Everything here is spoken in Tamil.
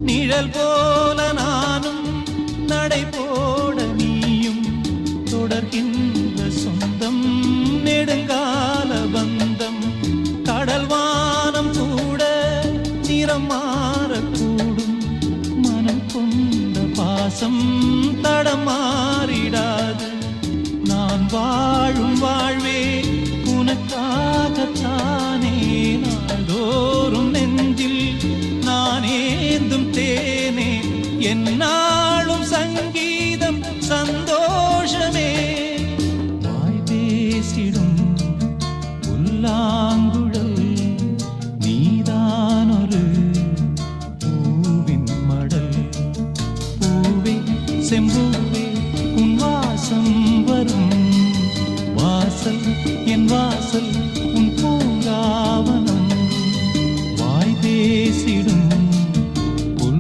நிழல் போல நானும் நடை போட நீயும் தொடர்கின்ற சொந்தம் நெடுங்கால பந்தம். கடல் வானம் கூட நிறம் மாறக்கூடும், மனம் கொண்ட பாசம் தடம் மாறிடாது. நான் வாழும் வாழ்வே உனக்காகத்தானே, நாள்தோறும் நெஞ்சில் நான் ஏந்தும் தேனே, என்னாலும் சங்கீதம் சந்தோஷமே. வாய் பேசிடும் புல்லாங்குழல் நீதானொரு பூவின் மடல். பூவே செம்பூவே